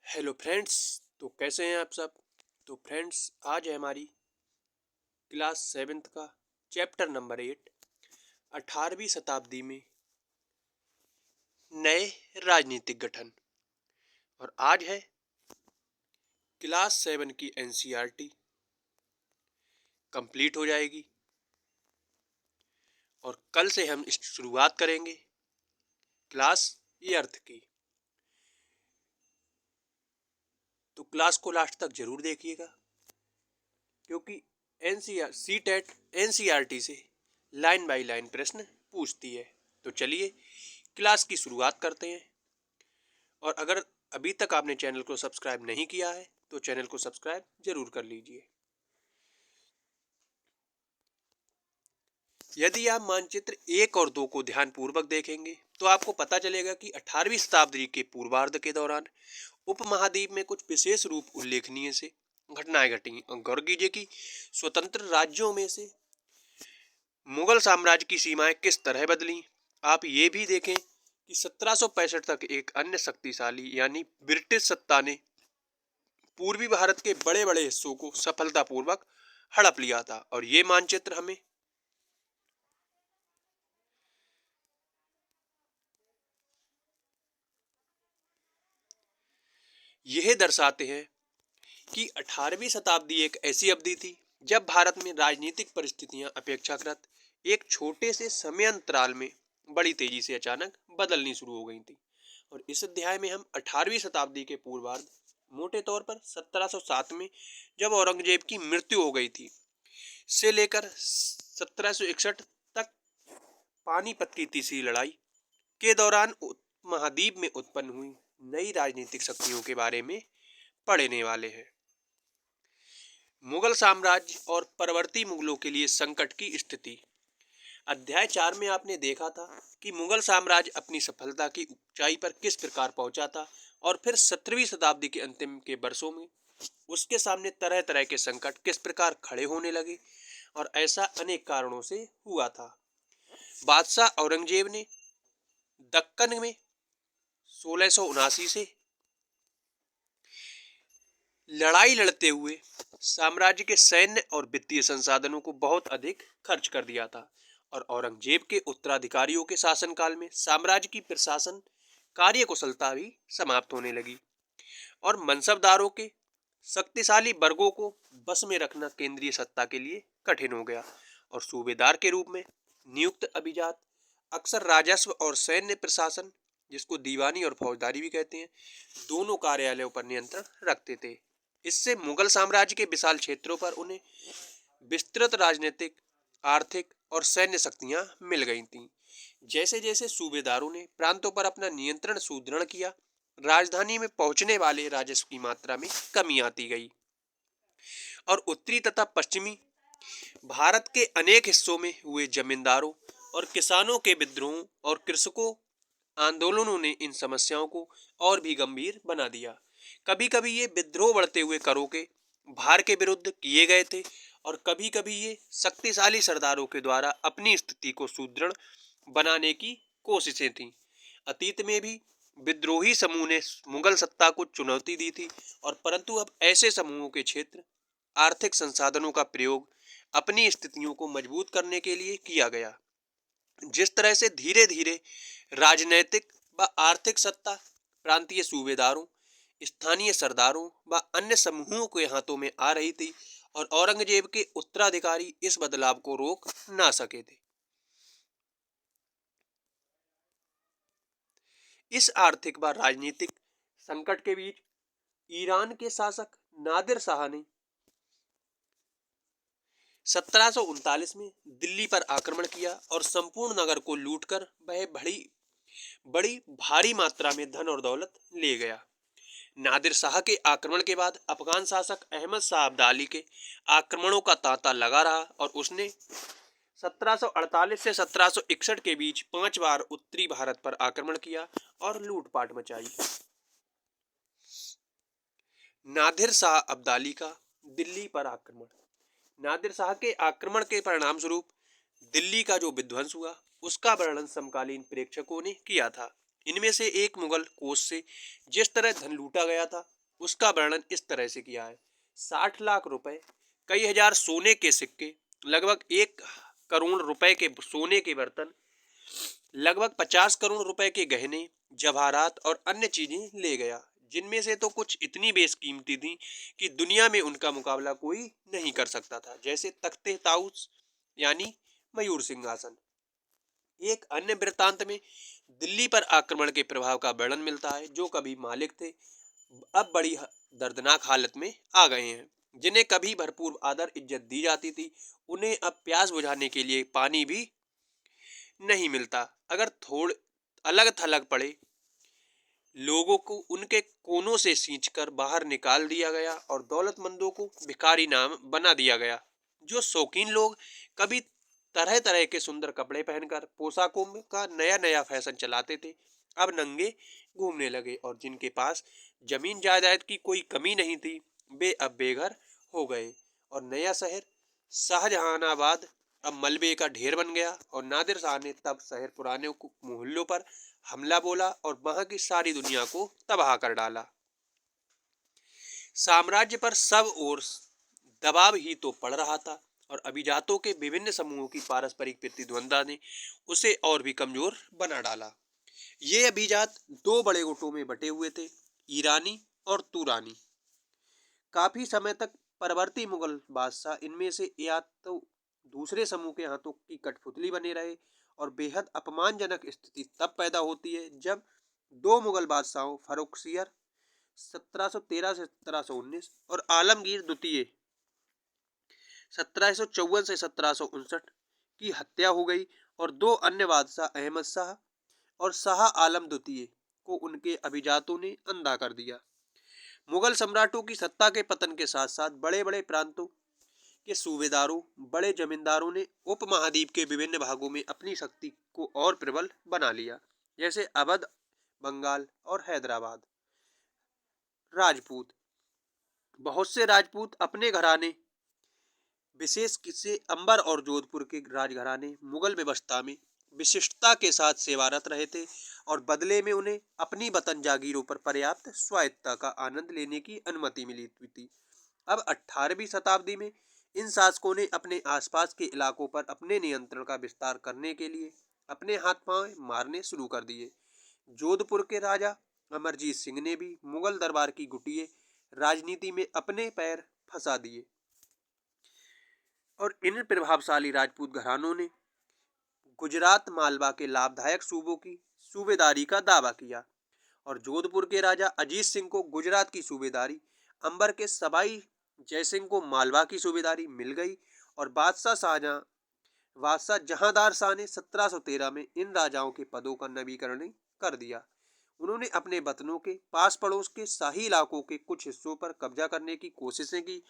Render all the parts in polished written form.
Hello friends. तो कैसे हैं आप सब। तो फ्रेंड्स, आज है हमारी क्लास सेवेंथ का चैप्टर नंबर 8, 18वीं शताब्दी में नए राजनीतिक गठन। और आज है क्लास 7 की एनसीईआरटी कंप्लीट हो जाएगी और कल से हम इस शुरुआत करेंगे क्लास एट्थ की। तो क्लास को लास्ट तक जरूर देखिएगा, क्योंकि एनसीईआर सीटेट एनसीईआरटी से लाइन बाय लाइन प्रश्न पूछती है। तो चलिए क्लास की शुरुआत करते हैं। और अगर अभी तक आपने चैनल को सब्सक्राइब नहीं किया है तो चैनल को सब्सक्राइब जरूर कर लीजिए। यदि आप मानचित्र 1 और 2 को ध्यानपूर्वक देखेंगे तो आपको पता चलेगा कि 18वीं शताब्दी के पूर्वार्ध के दौरान उपमहाद्वीप में कुछ विशेष रूप उल्लेखनीय से घटनाएं घटी। और गौर कीजिए कि स्वतंत्र राज्यों में से मुगल साम्राज्य की सीमाएं किस तरह बदली। आप ये भी देखें कि 1765 तक एक अन्य शक्तिशाली यानी ब्रिटिश सत्ता ने पूर्वी भारत के बड़े बड़े हिस्सों को सफलतापूर्वक हड़प लिया था। और ये मानचित्र हमें यह दर्शाते हैं कि 18वीं शताब्दी एक ऐसी अवधि थी जब भारत में राजनीतिक परिस्थितियां अपेक्षाकृत एक छोटे से समय अंतराल में बड़ी तेजी से अचानक बदलनी शुरू हो गई थी। और इस अध्याय में हम 18वीं शताब्दी के पूर्वार्ध, मोटे तौर पर 1707 में जब औरंगजेब की मृत्यु हो गई थी, से लेकर 1761 तक पानीपत की तीसरी लड़ाई के दौरान महाद्वीप में उत्पन्न हुई नई राजनीतिक शक्तियों के बारे में पढ़ने वाले हैं। मुगल साम्राज्य और परवर्ती मुगलों के लिए संकट की स्थिति। अध्याय 4 में आपने देखा था कि मुगल साम्राज्य अपनी सफलता की ऊंचाई पर किस प्रकार पहुंचा था, और फिर 17वीं शताब्दी के अंतिम के वर्षों में उसके सामने तरह तरह के संकट किस प्रकार खड़े होने लगे। और ऐसा अनेक कारणों से हुआ था। बादशाह औरंगजेब ने दक्कन में 1679 से लड़ाई लड़ते हुए साम्राज्य के सैन्य और वित्तीय संसाधनों को बहुत अधिक खर्च कर दिया था। और औरंगजेब के उत्तराधिकारियों के शासनकाल में साम्राज्य की प्रशासन कार्य कुशलता भी समाप्त होने लगी और मनसबदारों के शक्तिशाली वर्गों को बस में रखना केंद्रीय सत्ता के लिए कठिन हो गया। और सूबेदार के रूप में नियुक्त अभिजात अक्सर राजस्व और सैन्य प्रशासन, जिसको दीवानी और फौजदारी भी कहते हैं, दोनों कार्यालयों पर नियंत्रण रखते थे। इससे मुगल साम्राज्य के विशाल क्षेत्रों पर उन्हें विस्तृत राजनीतिक, आर्थिक और सैन्य शक्तियां मिल गई थीं। जैसे जैसे सूबेदारों ने प्रांतों पर अपना नियंत्रण सुदृढ़ किया, राजधानी में पहुंचने वाले राजस्व की मात्रा में कमी आती गई और उत्तरी तथा पश्चिमी भारत के अनेक हिस्सों में हुए जमींदारों और किसानों के विद्रोहों और कृषकों आंदोलनों ने इन समस्याओं को और भी गंभीर बना दिया। कभी कभी ये विद्रोह बढ़ते हुए करों के भार के विरुद्ध किए गए थे, और कभी कभी ये शक्तिशाली सरदारों के द्वारा अपनी स्थिति को सुदृढ़ बनाने की कोशिशें थीं। अतीत में भी विद्रोही समूह ने मुगल सत्ता को चुनौती दी थी, और परंतु अब ऐसे समूहों के क्षेत्र आर्थिक संसाधनों का प्रयोग अपनी स्थितियों को मजबूत करने के लिए किया गया। जिस तरह से धीरे धीरे राजनैतिक व आर्थिक सत्ता प्रांतीय सूबेदारों, स्थानीय सरदारों व अन्य समूहों के हाथों में आ रही थी, और औरंगजेब के उत्तराधिकारी इस बदलाव को रोक ना सके थे। इस आर्थिक व राजनीतिक संकट के बीच ईरान के शासक नादिर शाह ने 1739 में दिल्ली पर आक्रमण किया और संपूर्ण नगर को लूटकर वह बड़ी भारी मात्रा में धन और दौलत ले गया। नादिर शाह के आक्रमण के बाद अफगान शासक अहमद शाह अब्दाली के आक्रमणों का तांता लगा रहा, और उसने 1748 से 1761 के बीच 5 बार उत्तरी भारत पर आक्रमण किया और लूटपाट मचाई। नादिर शाह अब्दाली का दिल्ली पर आक्रमण। नादिर शाह के आक्रमण के परिणाम स्वरूप दिल्ली का जो विध्वंस हुआ, उसका वर्णन समकालीन प्रेक्षकों ने किया था। इनमें से एक मुगल कोष से जिस तरह धन लूटा गया था, उसका वर्णन इस तरह से किया है। 60 लाख रुपए, कई हजार सोने के सिक्के, लगभग 1 करोड़ रुपए के सोने के बर्तन, लगभग 50 करोड़ रुपए के गहने, जवाहरात और अन्य चीजें ले गया, जिनमें से तो कुछ इतनी बेशकीमती थी कि दुनिया में उनका मुकाबला कोई नहीं कर सकता था, जैसे तख्ते ताउस यानी मयूर सिंहासन। एक अन्य वृत्तांत में दिल्ली पर आक्रमण के प्रभाव का वर्णन मिलता है। जो कभी मालिक थे, अब बड़ी दर्दनाक हालत में आ गए हैं। जिन्हें कभी भरपूर आदर इज्जत दी जाती थी, उन्हें अब प्यास बुझाने के लिए पानी भी नहीं मिलता। अगर थोड़ अलग थलग पड़े लोगों को उनके कोनों से खींचकर बाहर निकाल दिया गया और दौलतमंदों को भिखारी नाम बना दिया गया। जो शौकीन लोग कभी तरह तरह के सुंदर कपड़े पहनकर पोशाकों का नया नया फैशन चलाते थे, अब नंगे घूमने लगे, और जिनके पास जमीन जायदाद की कोई कमी नहीं थी, वे अब बेघर हो गए। और नया शहर शाहजहानाबाद अब मलबे का ढेर बन गया, और नादिर शाह ने तब शहर पुराने मोहल्लों पर हमला बोला और वहां की सारी दुनिया को तबाह कर डाला। साम्राज्य पर सब ओर दबाव ही तो पड़ रहा था, और अभिजातों के विभिन्न समूहों की पारस्परिक प्रतिद्वंद्विता ने उसे और भी कमजोर बना डाला। ये अभिजात दो बड़े गुटों में बटे हुए थे, ईरानी और तुरानी। काफी समय तक परवर्ती मुगल बादशाह इनमें से या तो दूसरे समूह के हाथों की कठपुतली बने रहे, और बेहद अपमानजनक स्थिति तब पैदा होती है जब दो मुगल बादशाहों फर्रुखसियर 1713 से 1719 और आलमगीर द्वितीय 1754 से 1759 की हत्या हो गई, और दो अन्य बादशाह अहमद शाह और शाह आलम द्वितीय को उनके अभिजातों ने अंधा कर दिया। मुगल सम्राटों की सत्ता के पतन के साथ साथ बड़े बड़े प्रांतों के सूबेदारों, बड़े जमींदारों ने उपमहाद्वीप के विभिन्न भागों में अपनी शक्ति को और प्रबल बना लिया, जैसे अवध, बंगाल और हैदराबाद। राजपूत, बहुत से राजपूत अपने घराने, विशेष से अंबर और जोधपुर के राजघराने मुगल व्यवस्था में विशिष्टता के साथ सेवारत रहे थे, और बदले में उन्हें अपनी वतन जागीरों पर पर्याप्त स्वायत्तता का आनंद लेने की अनुमति मिली थी। अब 18वीं शताब्दी में इन शासकों ने अपने आसपास के इलाकों पर अपने नियंत्रण का विस्तार करने के लिए अपने हाथ पांव मारने शुरू कर दिए। जोधपुर के राजा अमरजीत सिंह ने भी मुगल दरबार की गुटिये राजनीति में अपने पैर फंसा दिए, और इन प्रभावशाली राजपूत घरानों ने गुजरात मालवा के लाभदायक सूबों की सूबेदारी का दावा किया, और जोधपुर के राजा अजीत सिंह को गुजरात की सूबेदारी, अंबर के सवाई जयसिंह को मालवा की सूबेदारी मिल गई, और बादशाह जहांदार शाह ने 1713 में इन राजाओं के पदों का नवीकरण कर दिया। उन्होंने अपने वतनों के पास पड़ोस के शाही इलाकों के कुछ हिस्सों पर कब्जा करने की कोशिशें की,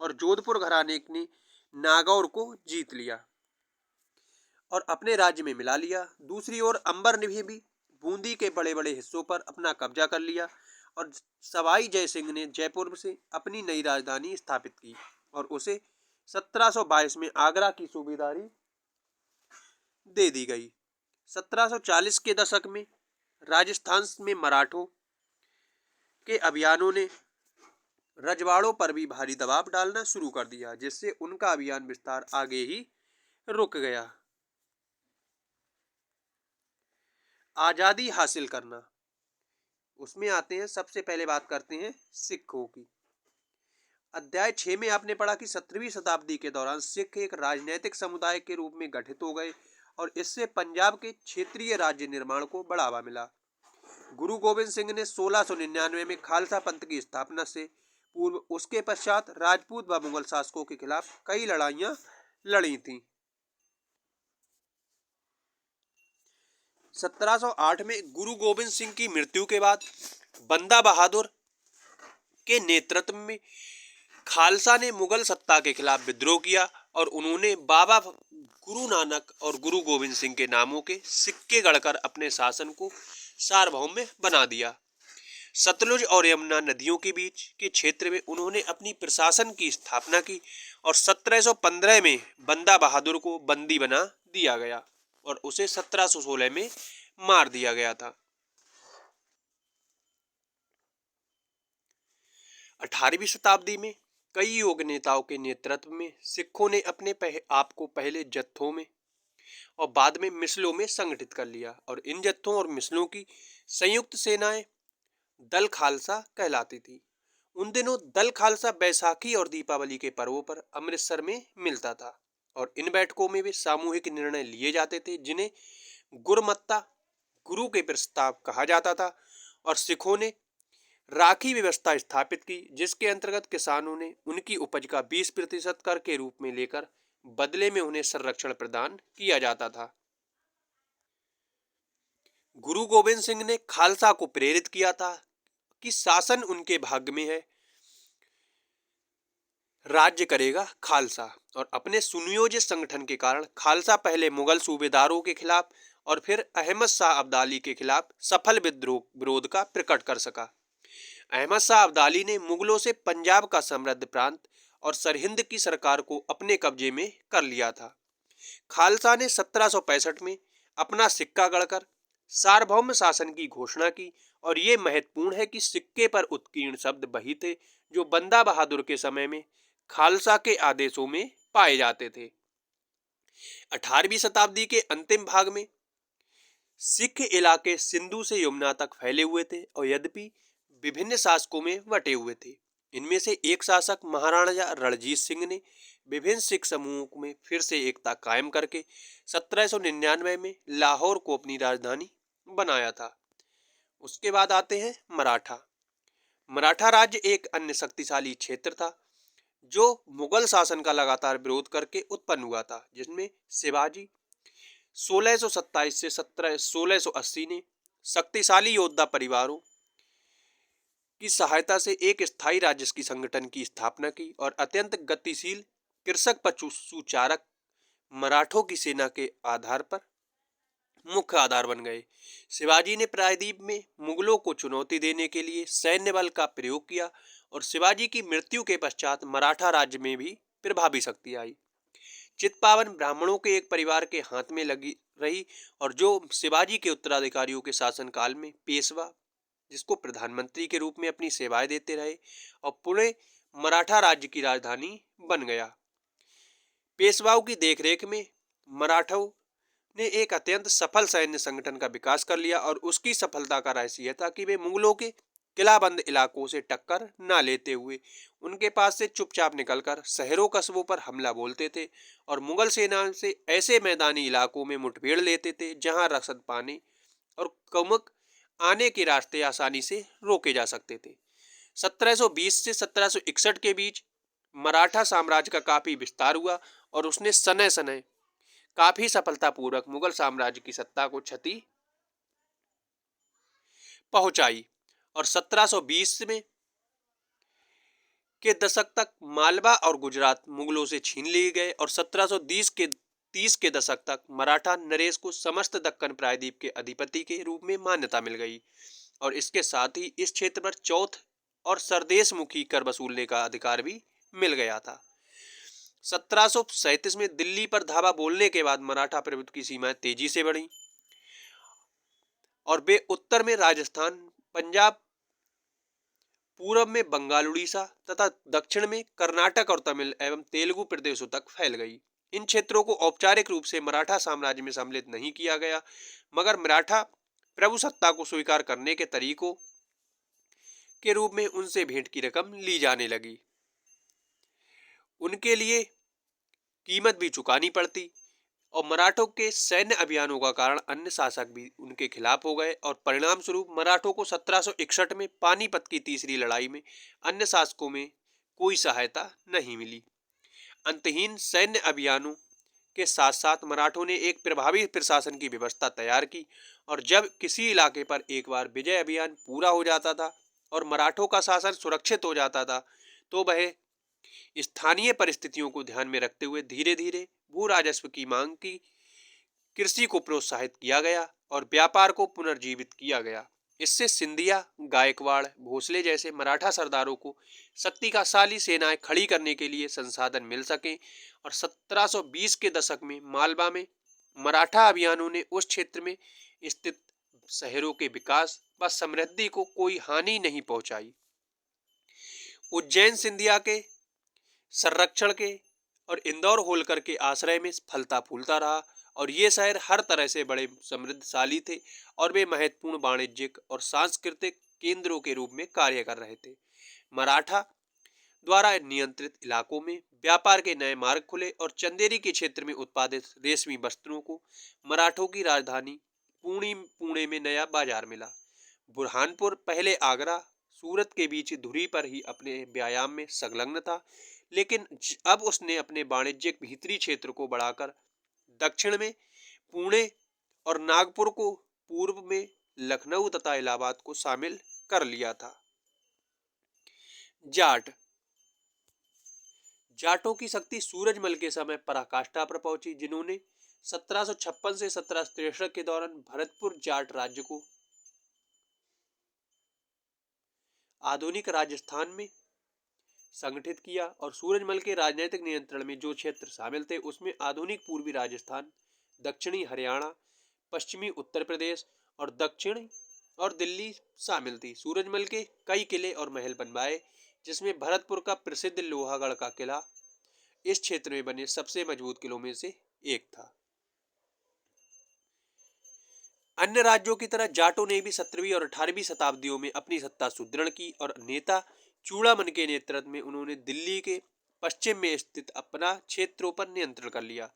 और जोधपुर घराने ने नागौर को जीत लिया और अपने राज्य में मिला लिया। दूसरी ओर अंबर ने भी बूंदी के बड़े बड़े हिस्सों पर अपना कब्जा कर लिया, और सवाई जय सिंह ने जयपुर से अपनी नई राजधानी स्थापित की, और उसे 1722 में आगरा की सूबेदारी दे दी गई। 1740 के दशक में राजस्थान में मराठों के अभियानों ने रजवाड़ों पर भी भारी दबाव डालना शुरू कर दिया, जिससे उनका अभियान विस्तार आगे ही रुक गया। आज़ादी हासिल करना, उसमें आते हैं। सबसे पहले बात करते हैं सिखों की। अध्याय 6 में आपने पढ़ा कि 17वीं शताब्दी के दौरान सिख एक राजनीतिक समुदाय के रूप में गठित हो गए, और इससे पंजाब के क्षेत्रीय राज्य निर्माण को बढ़ावा मिला। गुरु गोविंद सिंह ने 1699 में खालसा पंथ की स्थापना से पूर्व उसके पश्चात राजपूत व मुगल शासकों के खिलाफ कई लड़ाइयां लड़ी थीं। 1708 में गुरु गोविंद सिंह की मृत्यु के बाद बंदा बहादुर के नेतृत्व में खालसा ने मुगल सत्ता के खिलाफ विद्रोह किया, और उन्होंने बाबा गुरु नानक और गुरु गोविंद सिंह के नामों के सिक्के गढ़कर अपने शासन को सार्वभौम बना दिया। सतलुज और यमुना नदियों के बीच के क्षेत्र में उन्होंने अपनी प्रशासन की स्थापना की, और 1715 में बंदा बहादुर को बंदी बना दिया गया, और उसे 1716 में मार दिया गया था। 18वीं शताब्दी में कई योग नेताओं के नेतृत्व में सिखों ने अपने आप को पहले जत्थों में और बाद में मिसलों में संगठित कर लिया और इन जत्थों और मिसलों की संयुक्त सेनाएं दल खालसा कहलाती थी। उन दिनों दल खालसा बैसाखी और दीपावली के पर्वों पर अमृतसर में मिलता था और इन बैठकों में वे सामूहिक निर्णय लिए जाते थे जिन्हें गुरमत्ता गुरु के प्रस्ताव कहा जाता था। और सिखों ने राखी व्यवस्था स्थापित की जिसके अंतर्गत किसानों ने उनकी उपज का 20% कर के रूप में लेकर बदले में उन्हें संरक्षण प्रदान किया जाता था। गुरु गोविंद सिंह ने खालसा को प्रेरित किया था कि शासन उनके भाग्य में है, राज्य करेगा खालसा। और अपने सुनियोजित संगठन के कारण खालसा पहले मुगल सूबेदारों के खिलाफ और फिर अहमद शाह अब्दाली के खिलाफ सफल विरोध का प्रकट कर सका। अहमद शाह अब्दाली ने मुगलों से पंजाब का समृद्ध प्रांत और सरहिंद की सरकार को अपने कब्जे में कर लिया था। खालसा ने 1765 में अपना सिक्का गढ़कर सार्वभौम शासन की घोषणा की और ये महत्वपूर्ण है कि सिक्के पर उत्कीर्ण शब्द वही थे जो बंदा बहादुर के समय में खालसा के आदेशों में पाए जाते थे। 18वीं शताब्दी के अंतिम भाग में सिख इलाके सिंधु से यमुना तक फैले हुए थे और यद्यपि विभिन्न शासकों में बटे हुए थे। इनमें से एक शासक महाराजा रणजीत सिंह ने विभिन्न सिख समूहों में फिर से एकता कायम करके 1799 में लाहौर को अपनी राजधानी बनाया था। उसके बाद आते हैं मराठा। मराठा राज्य एक अन्य शक्तिशाली क्षेत्र था जो मुगल शासन का लगातार विरोध करके उत्पन्न हुआ था, जिसमें शिवाजी 1627 से 1680 ने शक्तिशाली योद्धा परिवारों की सहायता से एक स्थायी राज्य की संगठन की स्थापना की और अत्यंत गतिशील कृषक पशुचारक मराठों की सेना के आधार पर मुख्य आधार बन गए। शिवाजी ने प्रायद्वीप में मुगलों को चुनौती देने के लिए सैन्य बल का प्रयोग किया और शिवाजी की मृत्यु के पश्चात मराठा राज्य में भी प्रभावी शक्ति आई। चित्पावन ब्राह्मणों के एक परिवार के हाथ में लगी रही और जो शिवाजी के उत्तराधिकारियों के शासनकाल में पेशवा जिसको प्रधानमंत्री के रूप में अपनी सेवाएं देते रहे और पुणे मराठा राज्य की राजधानी बन गया। पेशवाओं की देखरेख में मराठों ने एक अत्यंत सफल सैन्य संगठन का विकास कर लिया और उसकी सफलता का रहस्य यह था कि वे मुगलों के किलाबंद इलाकों से टक्कर न लेते हुए उनके पास से चुपचाप निकलकर शहरों कस्बों पर हमला बोलते थे और मुगल सेना से ऐसे मैदानी इलाकों में मुठभेड़ लेते थे जहां रसद पाने और कमक आने के रास्ते आसानी से रोके जा सकते थे। 1720 से 1761 के बीच मराठा साम्राज्य का काफी विस्तार हुआ और उसने सने सने काफी सफलतापूर्वक मुगल साम्राज्य की सत्ता को क्षति पहुंचाई और 1720 में के दशक तक मालवा और गुजरात मुगलों से छीन लिए गए और 1730 के दशक तक मराठा नरेश को समस्त दक्कन प्रायद्वीप के अधिपति के रूप में मान्यता मिल गई और इसके साथ ही इस क्षेत्र पर चौथ और सरदेश मुखी कर वसूलने का अधिकार भी मिल गया था। 1737 में दिल्ली पर धावा बोलने के बाद मराठा प्रभुत्व की सीमाएं तेजी से बढ़ी और वे उत्तर में राजस्थान, पंजाब, पूरब में बंगाल, उड़ीसा तथा दक्षिण में कर्नाटक और तमिल एवं तेलुगु प्रदेशों तक फैल गई। इन क्षेत्रों को औपचारिक रूप से मराठा साम्राज्य में सम्मिलित नहीं किया गया, मगर मराठा प्रभुसत्ता को स्वीकार करने के तरीकों के रूप में उनसे भेंट की रकम ली जाने लगी। उनके लिए कीमत भी चुकानी पड़ती और मराठों के सैन्य अभियानों का कारण अन्य शासक भी उनके खिलाफ हो गए और परिणाम स्वरूप मराठों को 1761 में पानीपत की तीसरी लड़ाई में अन्य शासकों में कोई सहायता नहीं मिली। अंतहीन सैन्य अभियानों के साथ साथ मराठों ने एक प्रभावी प्रशासन की व्यवस्था तैयार की और जब किसी इलाके पर एक बार विजय अभियान पूरा हो जाता था और मराठों का शासन सुरक्षित हो जाता था तो वह स्थानीय परिस्थितियों को ध्यान में रखते हुए धीरे धीरे भू राजस्व की मांग की, कृषि को प्रोत्साहित किया गया और व्यापार को पुनर्जीवित किया गया। इससे सिंधिया, गायकवाड़, भोसले जैसे मराठा सरदारों को शक्तिशाली सेनाएं खड़ी करने के लिए संसाधन मिल सके और 1720 के दशक में मालवा में मराठा अभियानों ने उस क्षेत्र में स्थित शहरों के विकास व समृद्धि को कोई हानि नहीं पहुंचाई। उज्जैन सिंधिया के संरक्षण के और इंदौर होलकर के आश्रय में फलता फूलता रहा और ये शहर हर तरह से बड़े समृद्धशाली थे और वे महत्वपूर्ण वाणिज्यिक और सांस्कृतिक केंद्रों के रूप में कार्य कर रहे थे। मराठा द्वारा नियंत्रित इलाकों में व्यापार के नए मार्ग खुले और चंदेरी के क्षेत्र में उत्पादित रेशमी वस्त्रों को मराठों की राजधानी पुणे में नया बाजार मिला। बुरहानपुर पहले आगरा सूरत के बीच धुरी पर ही अपने व्यायाम में संलग्न था, लेकिन अब उसने अपने वाणिज्यिक भीतरी क्षेत्र को बढ़ाकर दक्षिण में पुणे और नागपुर को, पूर्व में लखनऊ तथा इलाहाबाद को शामिल कर लिया था। जाट जाटों की शक्ति सूरजमल के समय पराकाष्ठा पर पहुंची, जिन्होंने 1756 से 1763 के दौरान भरतपुर जाट राज्य को आधुनिक राजस्थान में संगठित किया और सूरजमल के राजनीतिक नियंत्रण में जो क्षेत्र शामिल थे उसमें आधुनिक पूर्वी राजस्थान, दक्षिणी हरियाणा, पश्चिमी उत्तर प्रदेश और दक्षिण और दिल्ली शामिल थी। सूरजमल के कई किले और महल बनवाए, जिसमें भरतपुर का प्रसिद्ध लोहागढ़ का किला इस क्षेत्र में बने सबसे मजबूत किलों में से एक था। अन्य राज्यों की तरह जाटों ने भी 17वीं और 18वीं शताब्दियों में अपनी सत्ता सुदृढ़ की और नेता चूड़ामन के नेतृत्व में उन्होंने दिल्ली के पश्चिम में स्थित अपना क्षेत्रों पर नियंत्रण कर लिया।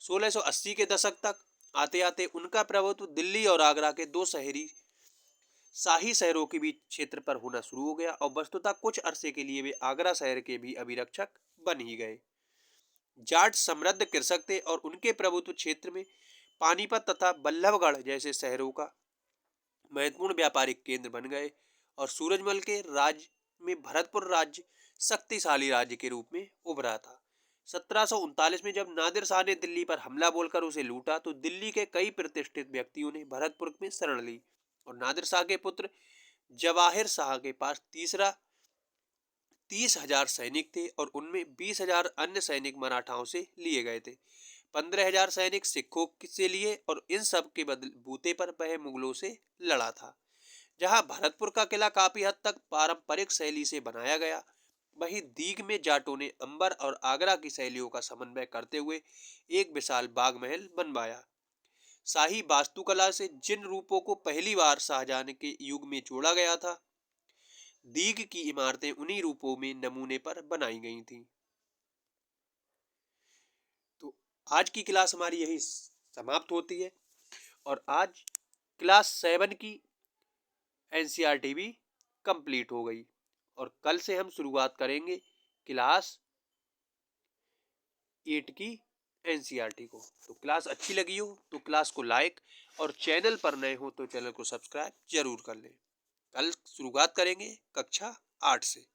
1680 के दशक तक आते आते उनका प्रभुत्व दिल्ली और आगरा के दो शाही शहरों के बीच क्षेत्र पर होना शुरू हो गया और वस्तुतः कुछ अरसे के लिए वे आगरा शहर के भी अभिरक्षक बन ही गए। जाट समृद्ध कृषक थे और उनके प्रभुत्व क्षेत्र में पानीपत तथा बल्लभगढ़ जैसे शहरों का महत्वपूर्ण व्यापारिक केंद्र बन गए और सूरजमल के राज्य में भरतपुर राज्य शक्तिशाली राज्य के रूप में उभरा था। 1739 में जब नादिर शाह ने दिल्ली पर हमला बोलकर उसे लूटा तो दिल्ली के कई प्रतिष्ठित व्यक्तियों ने भरतपुर में शरण ली और नादिर शाह के पुत्र जवाहिर शाह के पास 30,000 सैनिक थे और उनमें 20,000 अन्य सैनिक मराठाओं से लिए गए थे। 15,000 सैनिक सिखों से लिए और इन सब के बूते पर वह मुगलों से लड़ा था। जहां भरतपुर का किला काफी हद तक पारंपरिक शैली से बनाया गया, वहीं दीग में जाटों ने अंबर और आगरा की शैलियों का समन्वय करते हुए एक विशाल बाग महल बनवाया। शाही वास्तुकला से जिन रूपों को पहली बार शाहजहां के युग में जोड़ा गया था, दीग की इमारतें उन्हीं रूपों में नमूने पर बनाई गई थीं। तो आज की क्लास हमारी यही समाप्त होती है और आज क्लास 7 की एनसीईआरटी भी कंप्लीट हो गई और कल से हम शुरुआत करेंगे क्लास 8 की एनसीईआरटी को। तो क्लास अच्छी लगी हो तो क्लास को लाइक और चैनल पर नए हो तो चैनल को सब्सक्राइब जरूर कर लें। कल शुरुआत करेंगे कक्षा 8 से।